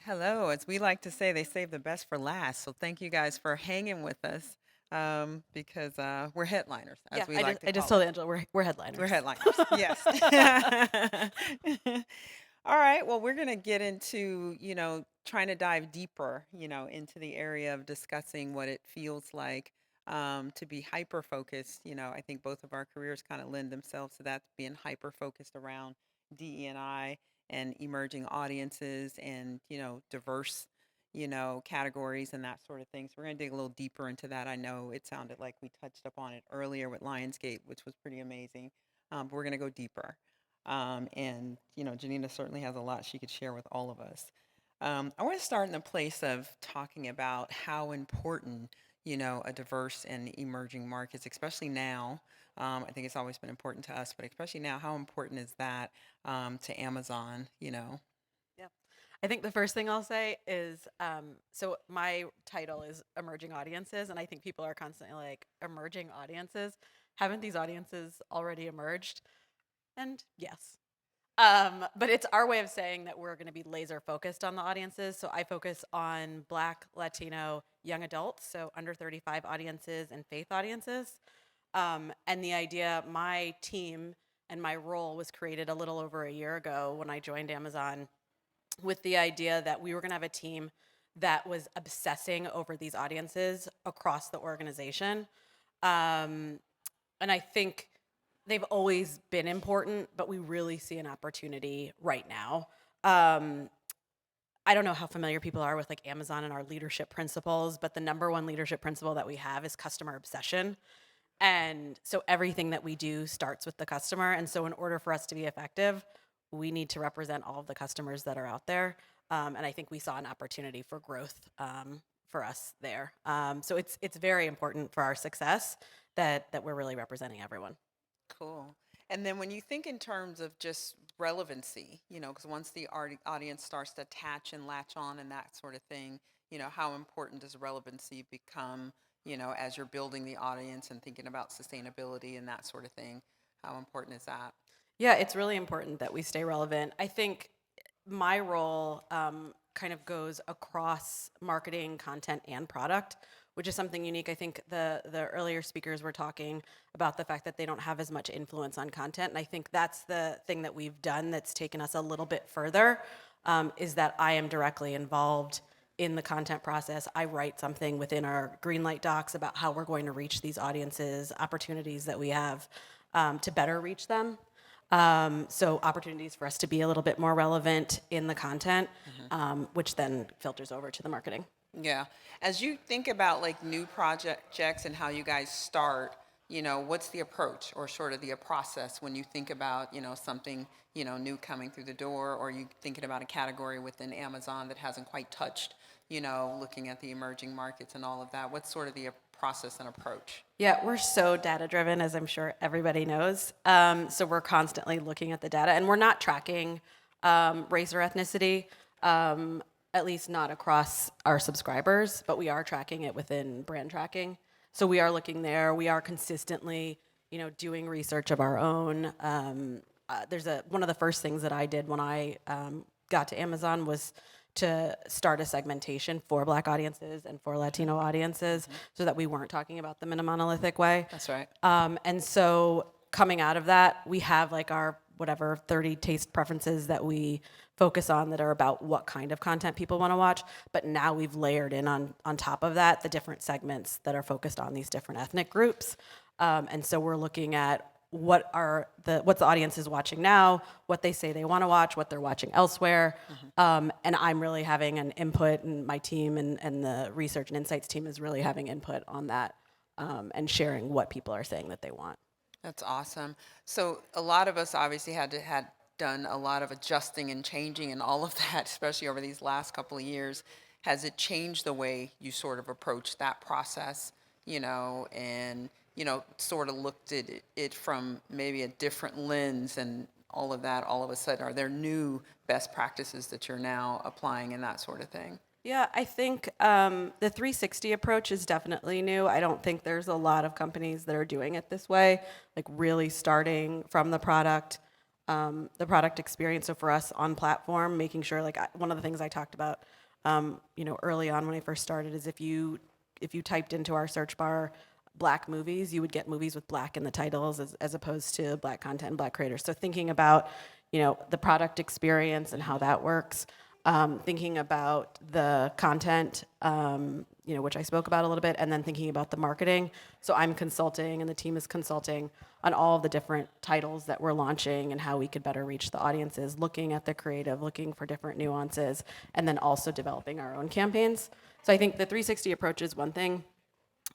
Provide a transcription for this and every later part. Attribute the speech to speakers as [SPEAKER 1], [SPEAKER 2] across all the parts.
[SPEAKER 1] Hello. As we like to say, they save the best for last. So thank you guys for hanging with us because we're headliners,
[SPEAKER 2] Yeah,
[SPEAKER 1] as we
[SPEAKER 2] I
[SPEAKER 1] like
[SPEAKER 2] just
[SPEAKER 1] to
[SPEAKER 2] I just
[SPEAKER 1] call it.
[SPEAKER 2] told Angela we're
[SPEAKER 1] We're
[SPEAKER 2] headliners.
[SPEAKER 1] headliners. Yes. All right. Well, we're going to get into, trying to dive deeper, into the area of discussing what it feels like to be hyper focused. I think both of our careers kind of lend themselves to that, being hyper focused around DE&I and emerging audiences and, diverse, categories and that sort of thing. So we're going to dig a little deeper into that. I know it sounded like we touched upon it earlier with Lionsgate, which was pretty amazing. But we're going to go deeper. And, Janina certainly has a lot she could share with all of us. I want to start in the place of talking about how important, a diverse and emerging markets, especially now. I think it's always been important to us, but especially now, how important is that to Amazon?
[SPEAKER 2] Yeah. I think the first thing I'll say is so my title is emerging audiences, and I think people are constantly like, emerging audiences. Haven't these audiences already emerged? And yes. But it's our way of saying that we're going to be laser focused on the audiences. So I focus on Black, Latino, young adults, so under 35 audiences and faith audiences. And the idea, my team and my role was created a little over a year ago when I joined Amazon with the idea that we were going to have a team that was obsessing over these audiences across the organization. Um, and I think they've always been important, but we really see an opportunity right now. Um, I don't know how familiar people are with like Amazon and our leadership principles, but the number one leadership principle that we have is customer obsession. And so everything that we do starts with the customer. And so in order for us to be effective, we need to represent all of the customers that are out there. And I think we saw an opportunity for growth for us there. So it's very important for our success that we're really representing everyone.
[SPEAKER 1] Cool. And then when you think in terms of just relevancy, because once the audience starts to attach and latch on and that sort of thing, how important does relevancy become, as you're building the audience and thinking about sustainability and that sort of thing? How important is that?
[SPEAKER 2] Yeah, it's really important that we stay relevant. I think my role kind of goes across marketing, content, and product, which is something unique. I think the earlier speakers were talking about the fact that they don't have as much influence on content, and I think that's the thing that we've done that's taken us a little bit further. Is that I am directly involved in the content process. I write something within our Greenlight docs about how we're going to reach these audiences, opportunities that we have to better reach them. So opportunities for us to be a little bit more relevant in the content, which then filters over to the marketing.
[SPEAKER 1] Yeah. As you think about like new projects and how you guys start, what's the approach or sort of the process when you think about, something, new coming through the door, or you thinking about a category within Amazon that hasn't quite touched, looking at the emerging markets and all of that. What's sort of the process and approach?
[SPEAKER 2] Yeah, we're so data driven, as I'm sure everybody knows. So we're constantly looking at the data, and we're not tracking race or ethnicity, at least not across our subscribers, but we are tracking it within brand tracking. So we are looking there. We are consistently, doing research of our own. There's one of the first things that I did when I got to Amazon was to start a segmentation for Black audiences and for Latino audiences so that we weren't talking about them in a monolithic way.
[SPEAKER 1] That's right.
[SPEAKER 2] And so coming out of that, we have like our whatever 30 taste preferences that we focus on that are about what kind of content people want to watch. But now we've layered in on top of that the different segments that are focused on these different ethnic groups. And so we're looking at what's the audience is watching now, what they say they want to watch, what they're watching elsewhere. And I'm really having an input, and my team and the research and insights team is really having input on that and sharing what people are saying that they want.
[SPEAKER 1] That's awesome. So a lot of us obviously had done a lot of adjusting and changing and all of that, especially over these last couple of years. Has it changed the way you sort of approach that process, and sort of looked at it from maybe a different lens and all of that? All of a sudden, are there new best practices that you're now applying and that sort of thing?
[SPEAKER 2] Yeah, I think the 360 approach is definitely new. I don't think there's a lot of companies that are doing it this way, like really starting from the product, the product experience. So for us on platform, making sure one of the things I talked about, early on when I first started is if you typed into our search bar black movies, you would get movies with black in the titles as opposed to black content and black creators. So thinking about, the product experience and how that works, thinking about the content, which I spoke about a little bit, and then thinking about the marketing. So I'm consulting and the team is consulting on all of the different titles that we're launching and how we could better reach the audiences, looking at the creative, looking for different nuances, and then also developing our own campaigns. So I think the 360 approach is one thing.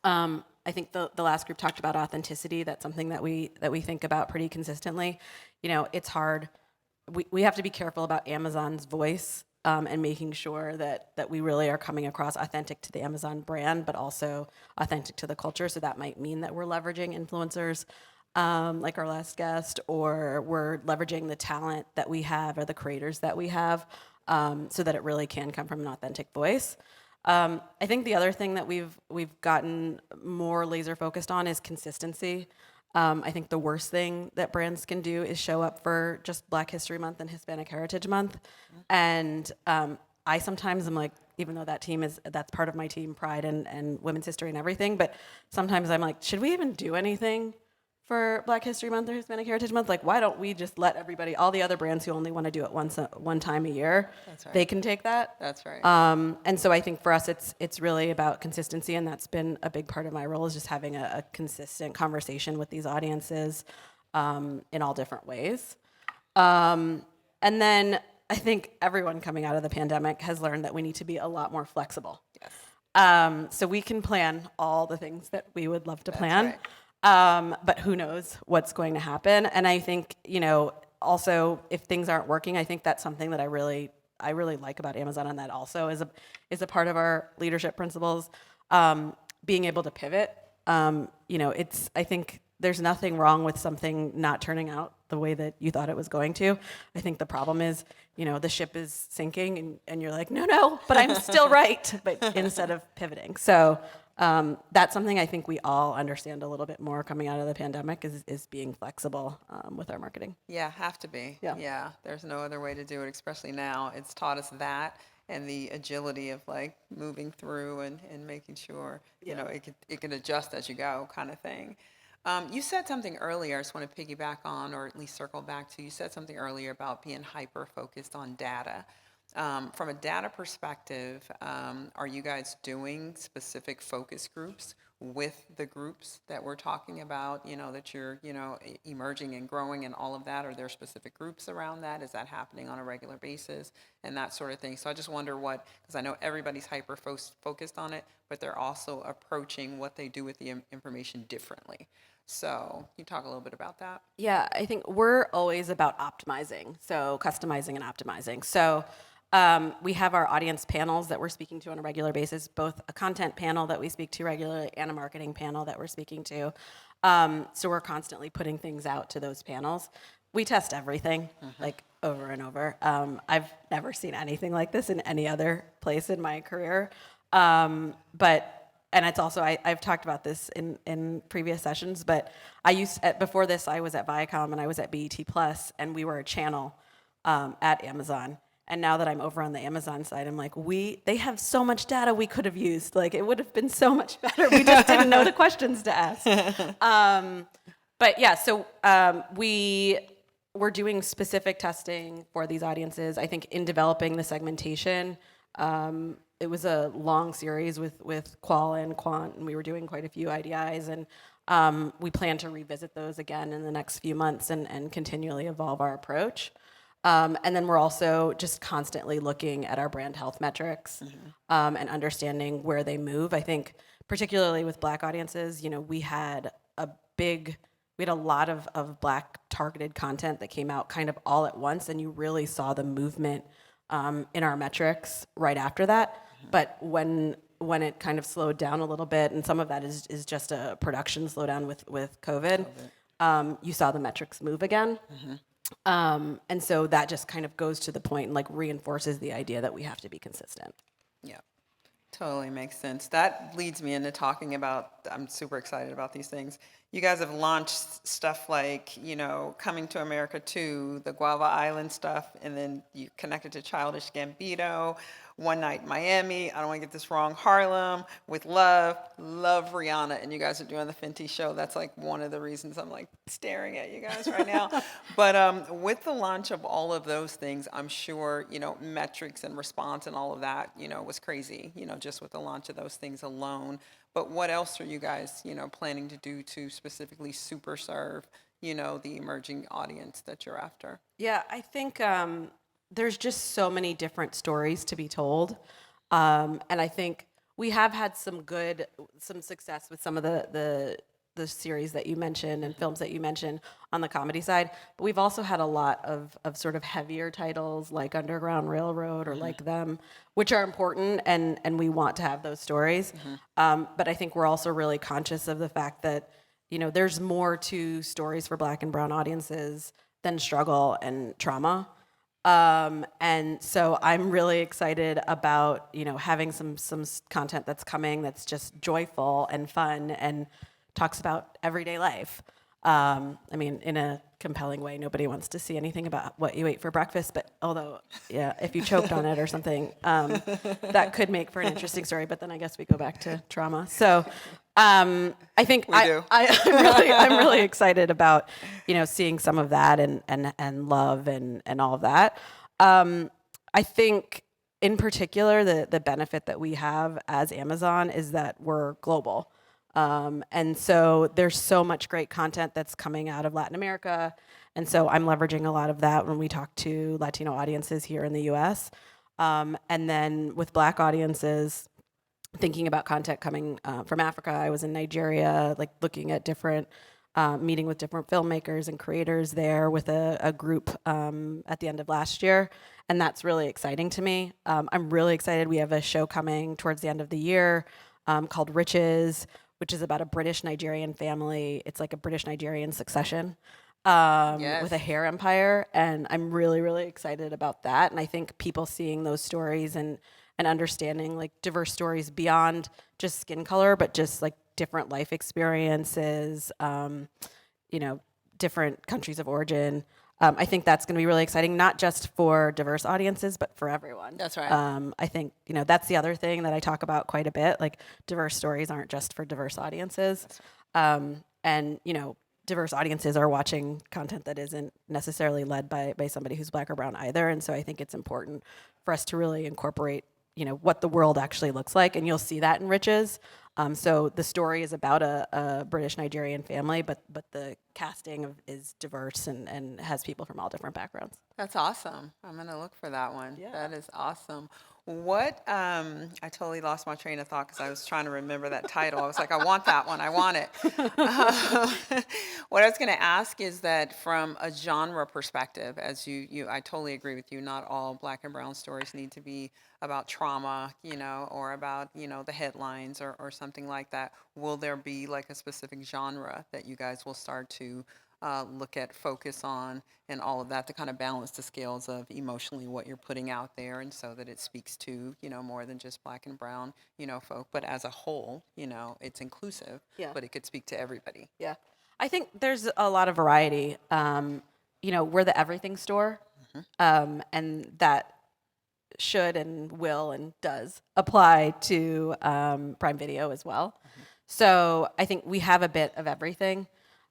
[SPEAKER 2] I think the last group talked about authenticity. That's something that we think about pretty consistently. It's hard. We have to be careful about Amazon's voice, and making sure that we really are coming across authentic to the Amazon brand, but also authentic to the culture. So that might mean that we're leveraging influencers, like our last guest, or we're leveraging the talent that we have or the creators that we have, so that it really can come from an authentic voice. I think the other thing that we've gotten more laser focused on is consistency. I think the worst thing that brands can do is show up for just Black History Month and Hispanic Heritage Month. And I sometimes am like, even though that's part of my team pride and women's history and everything, but sometimes I'm like, should we even do anything for Black History Month or Hispanic Heritage Month? Like, why don't we just let everybody, all the other brands who only want to do it one time a year,
[SPEAKER 1] That's right.
[SPEAKER 2] they can take that.
[SPEAKER 1] That's right.
[SPEAKER 2] And so I think for us, it's really about consistency, and that's been a big part of my role, is just having a consistent conversation with these audiences, in all different ways. And then I think everyone coming out of the pandemic has learned that we need to be a lot more flexible.
[SPEAKER 1] Yes.
[SPEAKER 2] So we can plan all the things that we would love to
[SPEAKER 1] That's
[SPEAKER 2] plan.
[SPEAKER 1] right.
[SPEAKER 2] But who knows what's going to happen. And I think, also if things aren't working, I think that's something that I really like about Amazon, and that also is a part of our leadership principles, being able to pivot. I think there's nothing wrong with something not turning out the way that you thought it was going to. I think the problem is, the ship is sinking and you're like, no, but I'm still right, but instead of pivoting. So that's something I think we all understand a little bit more coming out of the pandemic, is being flexible with our marketing.
[SPEAKER 1] Yeah, have to be.
[SPEAKER 2] Yeah.
[SPEAKER 1] There's no other way to do it, especially now. It's taught us that, and the agility of like moving through and making sure, it can adjust as you go, kind of thing. You said something earlier, I just want to piggyback on, or at least circle back to, you said something earlier about being hyper focused on data. From a data perspective, are you guys doing specific focus groups with the groups that we're talking about, that you're, emerging and growing and all of that? Are there specific groups around that? Is that happening on a regular basis and that sort of thing? So I just wonder because I know everybody's hyper focused on it, but they're also approaching what they do with the information differently. So can you talk a little bit about that?
[SPEAKER 2] Yeah, I think we're always about optimizing, so customizing and optimizing. So we have our audience panels that we're speaking to on a regular basis, both a content panel that we speak to regularly and a marketing panel that we're speaking to. So we're constantly putting things out to those panels. We test everything, like over and over. I've never seen anything like this in any other place in my career. And it's also, I've talked about this in previous sessions, but before this, I was at Viacom and I was at BET Plus, and we were a channel at Amazon. And now that I'm over on the Amazon side, I'm like, they have so much data we could have used. Like, it would have been so much better. We just didn't know the questions to ask. But yeah, so we're doing specific testing for these audiences. I think in developing the segmentation, it was a long series with qual and quant, and we were doing quite a few IDIs, and we plan to revisit those again in the next few months and continually evolve our approach. And then we're also just constantly looking at our brand health metrics, and understanding where they move. I think particularly with Black audiences, we had a lot of Black targeted content that came out kind of all at once, and you really saw the movement in our metrics right after that. But when it kind of slowed down a little bit, and some of that is just a production slowdown with COVID, you saw the metrics move again. And so that just kind of goes to the point and like reinforces the idea that we have to be consistent.
[SPEAKER 1] Yeah, totally makes sense. That leads me into talking about, I'm super excited about these things. You guys have launched stuff like, Coming to America 2, the Guava Island stuff, and then you connected to Childish Gambino, One Night Miami, I don't want to get this wrong, Harlem, with Love, love Rihanna, and you guys are doing the Fenty show. That's like one of the reasons I'm like staring at you guys right now. But with the launch of all of those things, I'm sure, metrics and response and all of that, was crazy, just with the launch of those things alone. But what else are you guys, planning to do to specifically super serve, the emerging audience that you're after?
[SPEAKER 3] Yeah, I think there's just so many different stories to be told. And I think we have had some success with some of the series that you mentioned and films that you mentioned on the comedy side. But we've also had a lot of sort of heavier titles like Underground Railroad or like Them, which are important and we want to have those stories. But I think we're also really conscious of the fact that, there's more to stories for Black and brown audiences than struggle and trauma. And so I'm really excited about, having some content that's coming that's just joyful and fun and talks about everyday life. I mean, in a compelling way. Nobody wants to see anything about what you ate for breakfast, but although, yeah, if you choked on it or something, that could make for an interesting story. But then I guess we go back to trauma. So I think I'm really excited about, seeing some of that and love and all of that. I think in particular, the benefit that we have as Amazon is that we're global. And so there's so much great content that's coming out of Latin America. And so I'm leveraging a lot of that when we talk to Latino audiences here in the US. And then with Black audiences, thinking about content coming from Africa. I was in Nigeria, like looking at different, meeting with different filmmakers and creators there with a group at the end of last year. And that's really exciting to me. I'm really excited. We have a show coming towards the end of the year called Riches, which is about a British Nigerian family. It's like a British Nigerian succession with a hair empire. And I'm really, really excited about that. And I think people seeing those stories and understanding like diverse stories beyond just skin color, but just like different life experiences, different countries of origin. I think that's going to be really exciting, not just for diverse audiences, but for everyone.
[SPEAKER 1] That's right.
[SPEAKER 3] I think, that's the other thing that I talk about quite a bit. Like diverse stories aren't just for diverse audiences. And, diverse audiences are watching content that isn't necessarily led by somebody who's Black or brown either. And so I think it's important for us to really incorporate, what the world actually looks like. And you'll see that in Riches. So the story is about a British Nigerian family, but the casting is diverse and has people from all different backgrounds.
[SPEAKER 1] That's awesome. I'm going to look for that one.
[SPEAKER 3] Yeah.
[SPEAKER 1] That is awesome. What, I totally lost my train of thought because I was trying to remember that title. I was like, I want that one. I want it. What I was going to ask is that from a genre perspective, as I totally agree with you, not all Black and brown stories need to be about trauma, or about, the headlines or something like that. Will there be like a specific genre that you guys will start to look at, focus on, and all of that to kind of balance the scales of emotionally what you're putting out there, and so that it speaks to, more than just Black and brown, folk, but as a whole, it's inclusive,
[SPEAKER 3] Yeah.
[SPEAKER 1] but it could speak to everybody.
[SPEAKER 3] Yeah. I think there's a lot of variety. We're the everything store, and that should and will and does apply to Prime Video as well. So I think we have a bit of everything.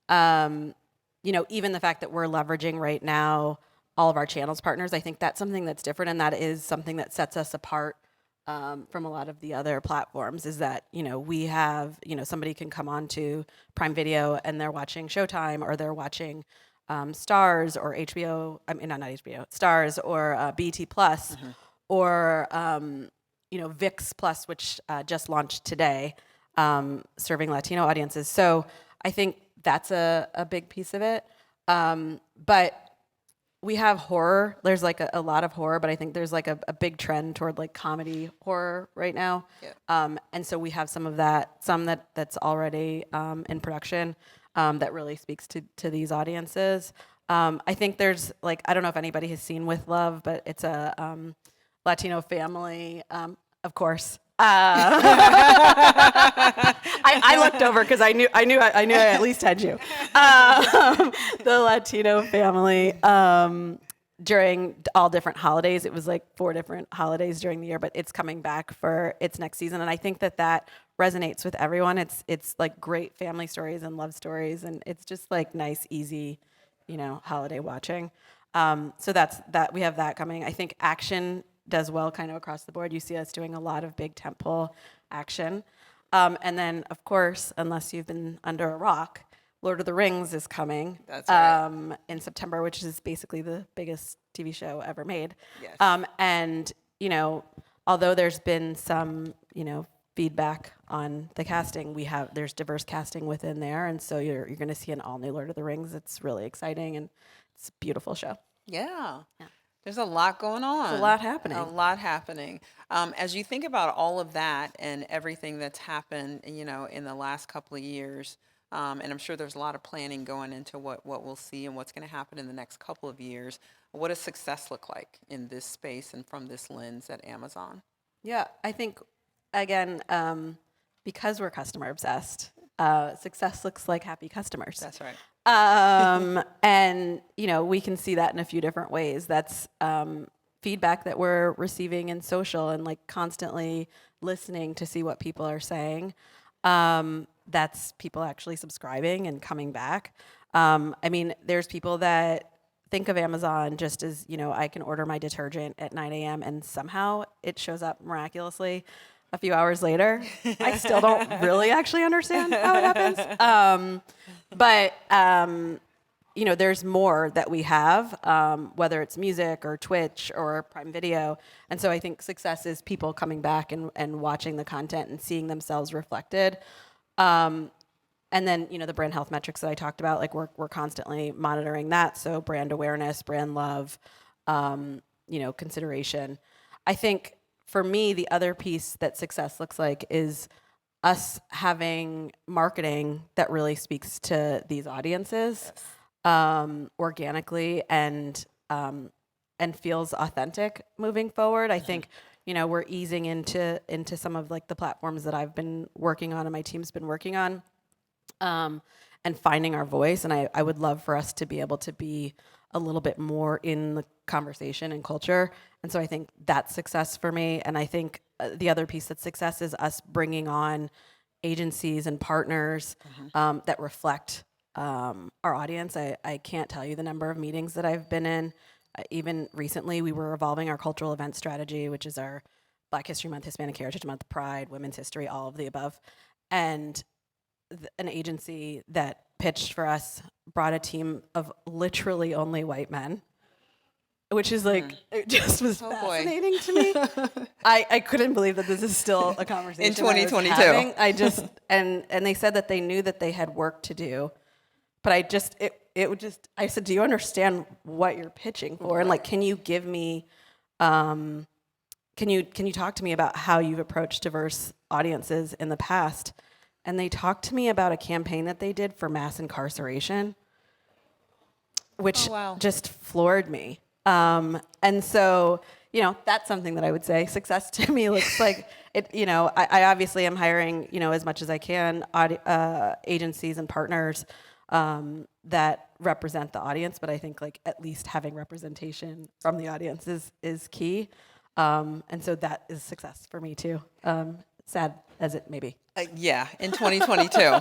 [SPEAKER 3] Even the fact that we're leveraging right now all of our channels partners, I think that's something that's different, and that is something that sets us apart from a lot of the other platforms, is that, we have, somebody can come on to Prime Video and they're watching Showtime, or they're watching Stars or HBO, I mean, not HBO, Stars or BET Plus, or, VIX Plus, which just launched today, serving Latino audiences. So I think that's a big piece of it. But we have horror. There's like a lot of horror, but I think there's like a big trend toward like comedy horror right now.
[SPEAKER 1] Yeah.
[SPEAKER 3] And so we have some of that, that's already in production that really speaks to these audiences. I think there's like, I don't know if anybody has seen With Love, but it's a Latino family, of course, I looked over because I knew I at least had you. The Latino family during all different holidays. It was like 4 different holidays during the year, but it's coming back for its next season, and I think that resonates with everyone. It's like great family stories and love stories, and it's just like nice, easy, holiday watching. So that's that. We have that coming. I think action does well kind of across the board. You see us doing a lot of big tentpole action. And then, of course, unless you've been under a rock, Lord of the Rings is coming.
[SPEAKER 1] That's right.
[SPEAKER 3] In September, which is basically the biggest TV show ever made.
[SPEAKER 1] Yes.
[SPEAKER 3] And, although there's been some, feedback on the casting, there's diverse casting within there. And so you're going to see an all new Lord of the Rings. It's really exciting, and it's a beautiful show.
[SPEAKER 1] Yeah. There's a lot going on.
[SPEAKER 3] There's a lot happening.
[SPEAKER 1] A lot happening. As you think about all of that and everything that's happened, in the last couple of years, and I'm sure there's a lot of planning going into what we'll see and what's going to happen in the next couple of years. What does success look like in this space and from this lens at Amazon?
[SPEAKER 3] Yeah, I think, again, because we're customer obsessed, success looks like happy customers.
[SPEAKER 1] That's right.
[SPEAKER 3] And, we can see that in a few different ways. That's feedback that we're receiving in social and like constantly listening to see what people are saying. That's people actually subscribing and coming back. There's people that think of Amazon just as, I can order my detergent at 9 a.m. and somehow it shows up miraculously a few hours later. I still don't really actually understand how it happens. But there's more that we have, whether it's music or Twitch or Prime Video. And so I think success is people coming back and watching the content and seeing themselves reflected. And then, the brand health metrics that I talked about, like we're constantly monitoring that. So brand awareness, brand love, consideration. I think for me, the other piece that success looks like is us having marketing that really speaks to these audiences, organically and feels authentic moving forward. I think, we're easing into some of like the platforms that I've been working on and my team's been working on, and finding our voice. And I would love for us to be able to be a little bit more in the conversation and culture. And so I think that's success for me. And I think the other piece that's success is us bringing on agencies and partners that reflect our audience. I can't tell you the number of meetings that I've been in. Even recently, we were evolving our cultural event strategy, which is our Black History Month, Hispanic Heritage Month, Pride, Women's History, all of the above. And an agency that pitched for us brought a team of literally only white men, which is like, it just was fascinating to me. I couldn't believe that this is still a conversation
[SPEAKER 1] In 2022.
[SPEAKER 3] I just, and they said that they knew that they had work to do, but I said, do you understand what you're pitching for? And like, can you give me, can you talk to me about how you've approached diverse audiences in the past? And they talked to me about a campaign that they did for mass incarceration, which just floored me. And so, that's something that I would say success to me looks like it. I obviously am hiring, as much as I can, agencies and partners that represent the audience. But I think like at least having representation from the audience is key. And so that is success for me too. Sad as it may be.
[SPEAKER 1] In 2022.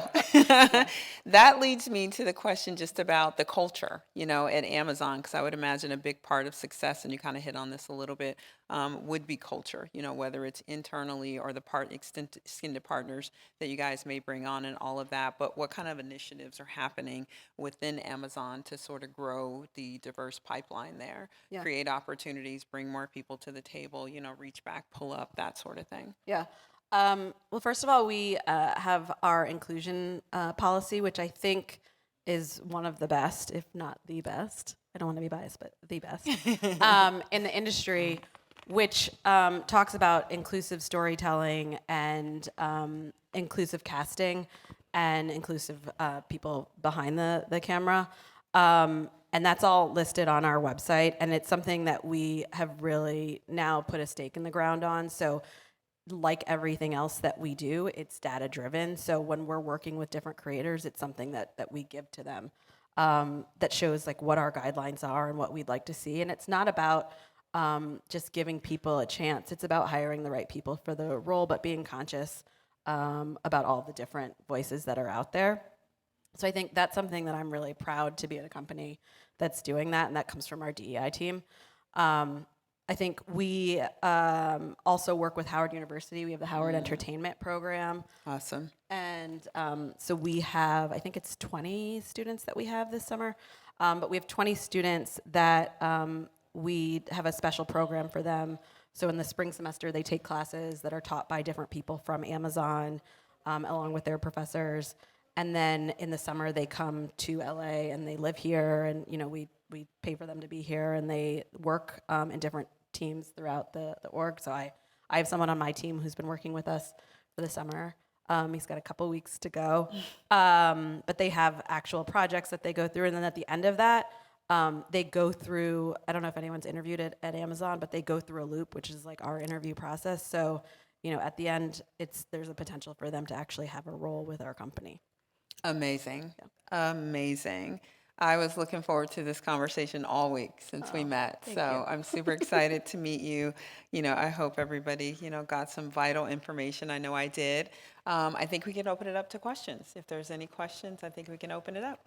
[SPEAKER 1] That leads me to the question just about the culture, at Amazon, because I would imagine a big part of success, and you kind of hit on this a little bit, would be culture, whether it's internally or the extended partners that you guys may bring on and all of that. But what kind of initiatives are happening within Amazon to sort of grow the diverse pipeline there, create opportunities, bring more people to the table, reach back, pull up, that sort of thing?
[SPEAKER 3] Yeah. Well, first of all, we have our inclusion policy, which I think is one of the best, if not the best. I don't want to be biased, but the best in the industry, which talks about inclusive storytelling and inclusive casting and inclusive people behind the camera. And that's all listed on our website. And it's something that we have really now put a stake in the ground on. So like everything else that we do, it's data driven. So when we're working with different creators, it's something that we give to them, that shows like what our guidelines are and what we'd like to see. And it's not about just giving people a chance. It's about hiring the right people for the role, but being conscious about all the different voices that are out there. So I think that's something that I'm really proud to be at a company that's doing that, and that comes from our DEI team. I think we also work with Howard University. We have the Howard Entertainment Program.
[SPEAKER 1] Awesome.
[SPEAKER 3] And so we have, I think it's 20 students that we have this summer, but we have 20 students that we have a special program for them. So in the spring semester, they take classes that are taught by different people from Amazon, along with their professors. And then in the summer, they come to LA and they live here, and we pay for them to be here, and they work in different teams throughout the org. So I have someone on my team who's been working with us for the summer. He's got a couple weeks to go, but they have actual projects that they go through, and then at the end of that, they go through, I don't know if anyone's interviewed at Amazon, but they go through a loop, which is like our interview process. So, at the end, there's a potential for them to actually have a role with our company.
[SPEAKER 1] Amazing. Yeah. Amazing. I was looking forward to this conversation all week since we met. So I'm super excited to meet you. I hope everybody, got some vital information. I know I did. I think we can open it up to questions. If there's any questions, I think we can open it up.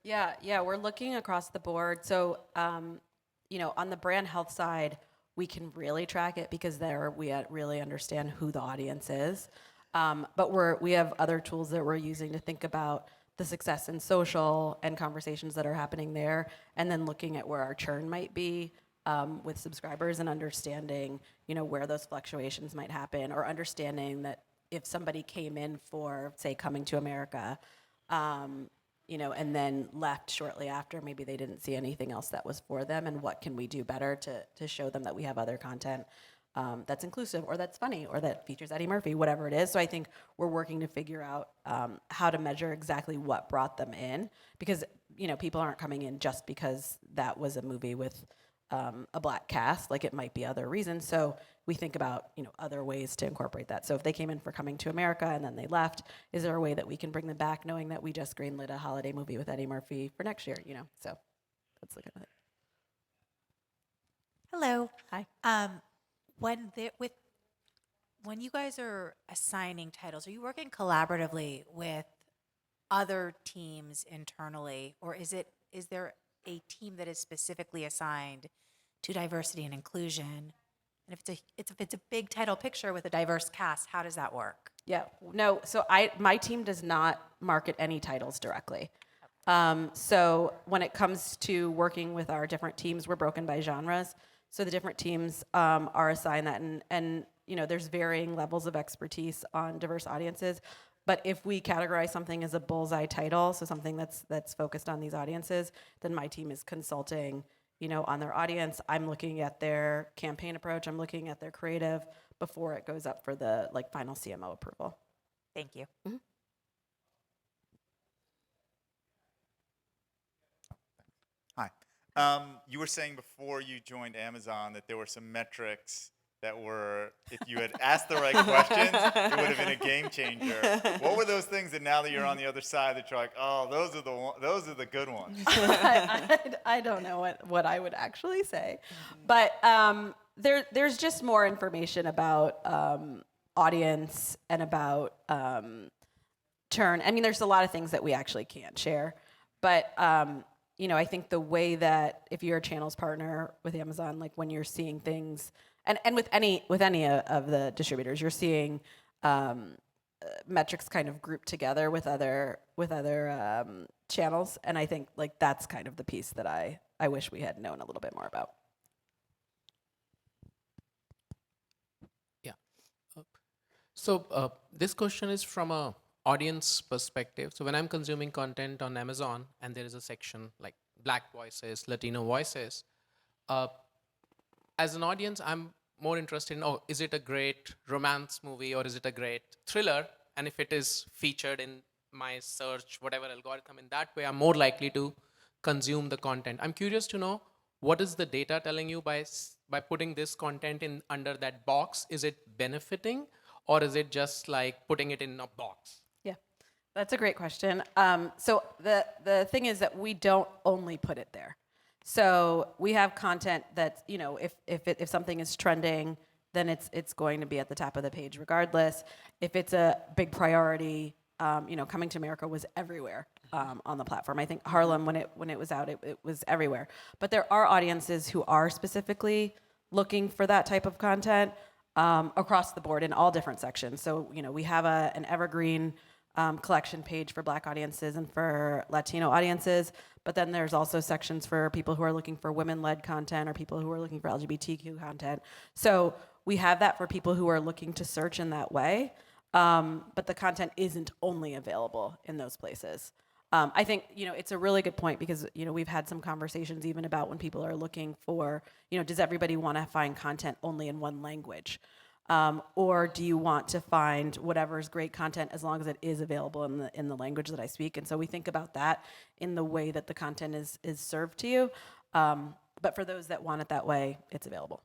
[SPEAKER 3] Yeah. We're looking across the board. So, on the brand health side, we can really track it because there we really understand who the audience is. But we have other tools that we're using to think about the success in social and conversations that are happening there, and then looking at where our churn might be with subscribers and understanding, where those fluctuations might happen, or understanding that if somebody came in for, say, Coming to America, and then left shortly after, maybe they didn't see anything else that was for them, and what can we do better to show them that we have other content that's inclusive, or that's funny, or that features Eddie Murphy, whatever it is. So I think we're working to figure out how to measure exactly what brought them in, because people aren't coming in just because that was a movie with a black cast. Like, it might be other reasons. So we think about other ways to incorporate that. So if they came in for Coming to America and then they left, is there a way that we can bring them back, knowing that we just greenlit a holiday movie with Eddie Murphy for next year? So that's the kind of thing.
[SPEAKER 4] Hello.
[SPEAKER 3] Hi.
[SPEAKER 4] When you guys are assigning titles, are you working collaboratively with other teams internally, or is there a team that is specifically assigned to diversity and inclusion? And if it's a big title picture with a diverse cast, how does that work?
[SPEAKER 3] Yeah, no, so my team does not market any titles directly. So when it comes to working with our different teams, we're broken by genres. So the different teams are assigned that, and there's varying levels of expertise on diverse audiences. But if we categorize something as a bullseye title, so something that's focused on these audiences, then my team is consulting, on their audience. I'm looking at their campaign approach. I'm looking at their creative before it goes up for the final CMO approval.
[SPEAKER 4] Thank you.
[SPEAKER 3] Mm-hmm.
[SPEAKER 5] Hi. You were saying before you joined Amazon that there were some metrics that were, if you had asked the right questions, it would have been a game changer. What were those things that now that you're on the other side that you're like, oh, those are the good ones?
[SPEAKER 3] I don't know what I would actually say, but there's just more information about audience and about churn. I mean, there's a lot of things that we actually can't share, but I think the way that if you're a channels partner with Amazon, like when you're seeing things, and with any of the distributors, you're seeing metrics kind of grouped together with other channels, and I think that's kind of the piece that I wish we had known a little bit more about.
[SPEAKER 6] Yeah. So this question is from a audience perspective, so when I'm consuming content on Amazon and there is a section like Black voices, Latino voices, uh, as an audience, I'm more interested in, oh, is it a great romance movie or is it a great thriller? And if it is featured in my search, whatever algorithm, in that way, I'm more likely to consume the content. I'm curious to know, what is the data telling you by putting this content in under that box? Is it benefiting, or is it just like putting it in a box?
[SPEAKER 3] Yeah, that's a great question. So the thing is that we don't only put it there. So we have content that, you know, if something is trending, then it's going to be at the top of the page regardless. If it's a big priority, you know, Coming to America was everywhere on the platform. I think Harlem, when it was out, it was everywhere. But there are audiences who are specifically looking for that type of content across the board in all different sections. So, you know, we have an evergreen collection page for Black audiences and for Latino audiences, but then there's also sections for people who are looking for women-led content or people who are looking for LGBTQ content. So we have that for people who are looking to search in that way, but the content isn't only available in those places. I think, you know, it's a really good point because, you know, we've had some conversations even about when people are looking for, you know, does everybody want to find content only in one language? Or do you want to find whatever's great content as long as it is available in the language that I speak? And so we think about that in the way that the content is served to you. But for those that want it that way, it's available.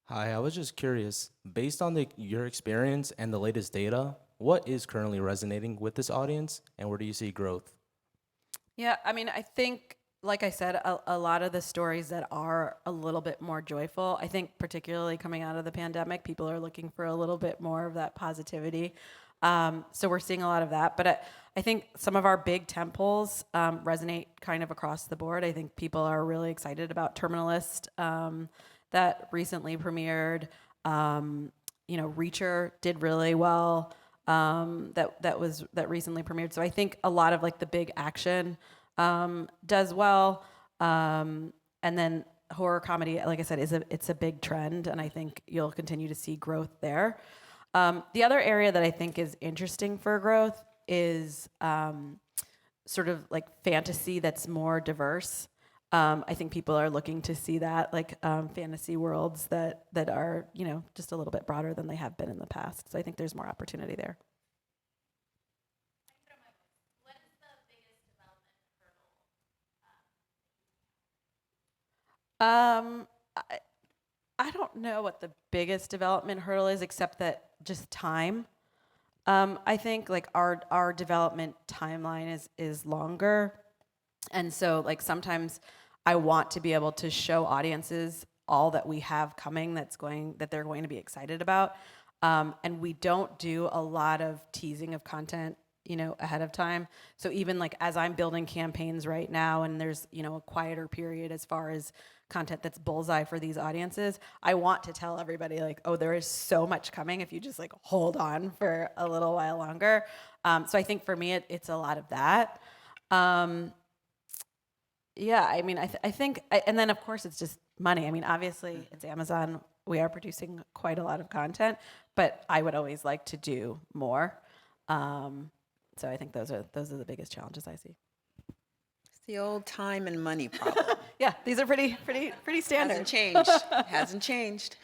[SPEAKER 7] Hi, I was just curious, based on your experience and the latest data, what is currently resonating with this audience, and where do you see growth?
[SPEAKER 3] Yeah, I mean, I think, like I said, a lot of the stories that are a little bit more joyful, I think particularly coming out of the pandemic, people are looking for a little bit more of that positivity. So we're seeing a lot of that. But I think some of our big temples resonate kind of across the board. I think people are really excited about Terminalist that recently premiered. You know, Reacher did really well. That recently premiered. So I think a lot of like the big action does well, and then horror comedy, like I said, it's a big trend, and I think you'll continue to see growth there. The other area that I think is interesting for growth is sort of like fantasy that's more diverse. I think people are looking to see that, like fantasy worlds that are, you know, just a little bit broader than they have been in the past. So I think there's more opportunity there. I don't know what the biggest development hurdle is, except that just time. I think like our development timeline is longer, and so like sometimes I want to be able to show audiences all that we have coming that they're going to be excited about, and we don't do a lot of teasing of content, you know, ahead of time. So even like as I'm building campaigns right now, and there's, you know, a quieter period as far as content that's bullseye for these audiences, I want to tell everybody like, oh, there is so much coming if you just like hold on for a little while longer. So I think for me, it's a lot of that. Yeah, I mean, I think, and then of course it's just money. I mean, obviously it's Amazon. We are producing quite a lot of content, but I would always like to do more. So I think those are the biggest challenges I see.
[SPEAKER 1] It's the old time and money problem.
[SPEAKER 3] Yeah, these are pretty standard.
[SPEAKER 1] Hasn't changed. Hasn't changed.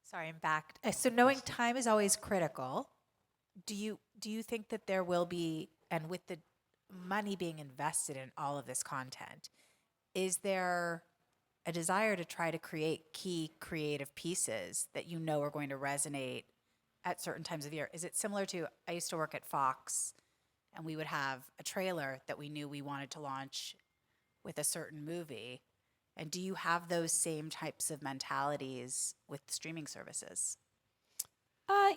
[SPEAKER 4] Sorry, I'm back. So knowing time is always critical. Do you think that there will be, and with the money being invested in all of this content, is there a desire to try to create key creative pieces that you know are going to resonate at certain times of year? Is it similar to, I used to work at Fox, and we would have a trailer that we knew we wanted to launch with a certain movie. And do you have those same types of mentalities with streaming services?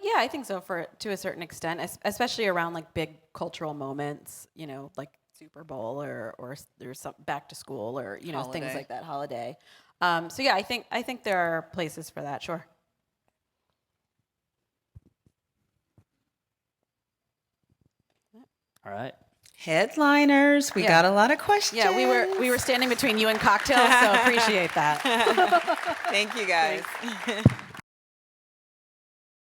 [SPEAKER 3] Yeah, I think so to a certain extent, especially around like big cultural moments, you know, like Super Bowl or there's some back to school or, you know,
[SPEAKER 1] Holiday.
[SPEAKER 3] things like that, holiday. So yeah, I think there are places for that, sure.
[SPEAKER 8] All right.
[SPEAKER 1] Headliners. We got a lot of questions.
[SPEAKER 3] Yeah, we were standing between you and cocktails, so appreciate that.
[SPEAKER 1] Thank you guys.